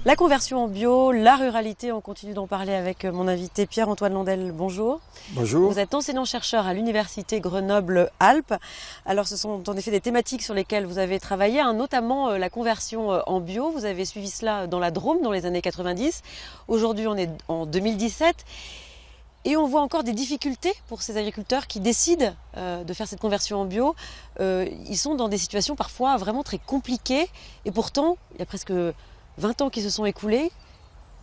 La conversion en bio, la ruralité, on continue d'en parler avec mon invité Pierre-Antoine Landel. Bonjour. Bonjour. Vous êtes enseignant-chercheur à l'Université Grenoble-Alpes. Alors ce sont en effet des thématiques sur lesquelles vous avez travaillé, notamment la conversion en bio. Vous avez suivi cela dans la Drôme dans les années 90. Aujourd'hui on est en 2017. Et on voit encore des difficultés pour ces agriculteurs qui décident de faire cette conversion en bio. Ils sont dans des situations parfois vraiment très compliquées. Et pourtant, il y a presque 20 ans qui se sont écoulés.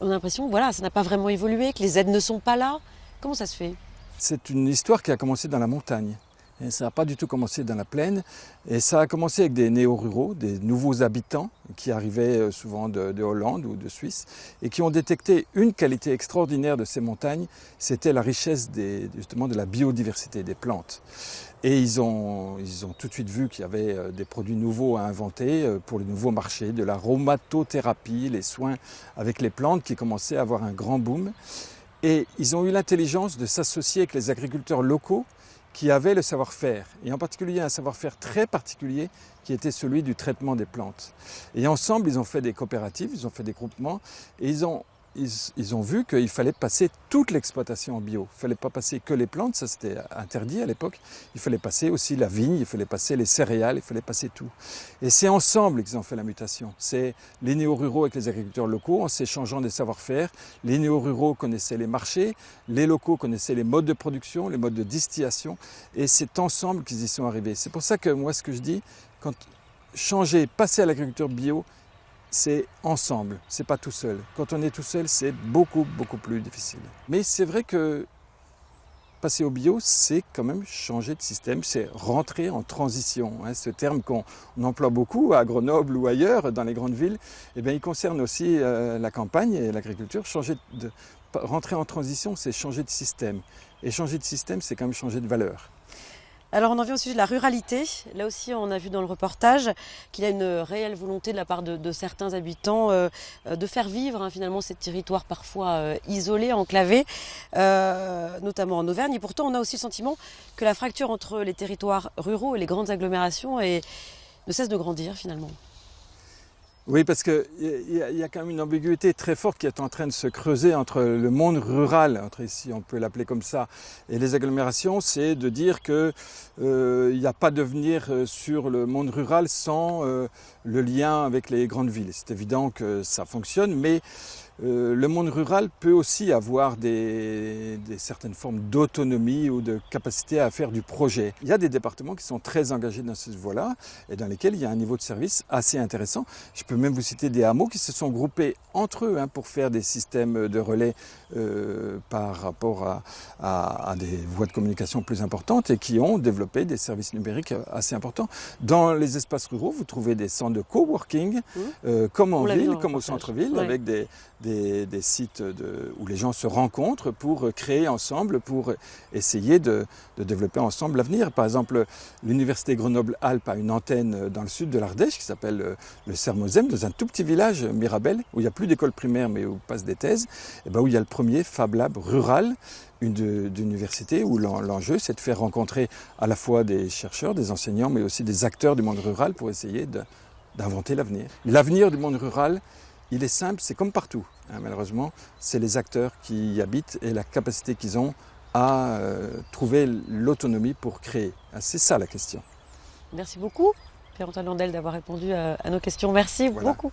On a l'impression que ça n'a pas vraiment évolué, que les aides ne sont pas là. Comment ça se fait ? C'est une histoire qui a commencé dans la montagne. Et ça n'a pas du tout commencé dans la plaine. Et ça a commencé avec des néo-ruraux, des nouveaux habitants qui arrivaient souvent de Hollande ou de Suisse et qui ont détecté une qualité extraordinaire de ces montagnes, c'était la richesse justement de la biodiversité des plantes. Et ils ont tout de suite vu qu'il y avait des produits nouveaux à inventer pour les nouveaux marchés, de l'aromatothérapie, les soins avec les plantes qui commençaient à avoir un grand boom. Et ils ont eu l'intelligence de s'associer avec les agriculteurs locaux qui avaient le savoir-faire, et en particulier un savoir-faire très particulier qui était celui du traitement des plantes. Et ensemble, ils ont fait des coopératives, ils ont fait des groupements, et ils ont vu qu'il fallait passer toute l'exploitation en bio. Il ne fallait pas passer que les plantes, ça c'était interdit à l'époque. Il fallait passer aussi la vigne, il fallait passer les céréales, il fallait passer tout. Et c'est ensemble qu'ils ont fait la mutation. C'est les néo-ruraux avec les agriculteurs locaux, en s'échangeant des savoir-faire. Les néo-ruraux connaissaient les marchés, les locaux connaissaient les modes de production, les modes de distillation. Et c'est ensemble qu'ils y sont arrivés. C'est pour ça que moi, ce que je dis, quand changer, passer à l'agriculture bio, c'est ensemble, c'est pas tout seul. Quand on est tout seul, c'est beaucoup plus difficile. Mais c'est vrai que passer au bio, c'est quand même changer de système, c'est rentrer en transition. Ce terme qu'on emploie beaucoup à Grenoble ou ailleurs, dans les grandes villes, il concerne aussi la campagne et l'agriculture. Rentrer en transition, c'est changer de système. Et changer de système, c'est quand même changer de valeur. Alors on en vient au sujet de la ruralité. Là aussi on a vu dans le reportage qu'il y a une réelle volonté de la part de certains habitants de faire vivre finalement ces territoires parfois isolés, enclavés, notamment en Auvergne. Et pourtant on a aussi le sentiment que la fracture entre les territoires ruraux et les grandes agglomérations ne cesse de grandir finalement. Oui, parce qu'il y a quand même une ambiguïté très forte qui est en train de se creuser entre le monde rural, si on peut l'appeler comme ça, et les agglomérations. C'est de dire qu'il n'y a pas d'avenir sur le monde rural sans le lien avec les grandes villes. C'est évident que ça fonctionne, mais le monde rural peut aussi avoir des certaines formes d'autonomie ou de capacité à faire du projet. Il y a des départements qui sont très engagés dans cette voie-là et dans lesquels il y a un niveau de service assez intéressant. Je peux même vous citer des hameaux qui se sont groupés entre eux pour faire des systèmes de relais par rapport à des voies de communication plus importantes et qui ont développé des services numériques assez importants. Dans les espaces ruraux, vous trouvez des centres de coworking, comme en ville, comme au centre-ville, avec des sites où les gens se rencontrent pour créer ensemble, pour essayer de développer ensemble l'avenir. Par exemple, l'Université Grenoble-Alpes a une antenne dans le sud de l'Ardèche qui s'appelle le Sermozem, dans un tout petit village, Mirabel, où il n'y a plus d'école primaire mais où passent des thèses, et où il y a le premier Fab Lab rural d'université où l'enjeu c'est de faire rencontrer à la fois des chercheurs, des enseignants, mais aussi des acteurs du monde rural pour essayer d'inventer l'avenir. L'avenir du monde rural, il est simple, c'est comme partout. Malheureusement, c'est les acteurs qui y habitent et la capacité qu'ils ont à trouver l'autonomie pour créer. C'est ça la question. Merci beaucoup, Pierre-Antoine Landel, d'avoir répondu à nos questions. Merci beaucoup.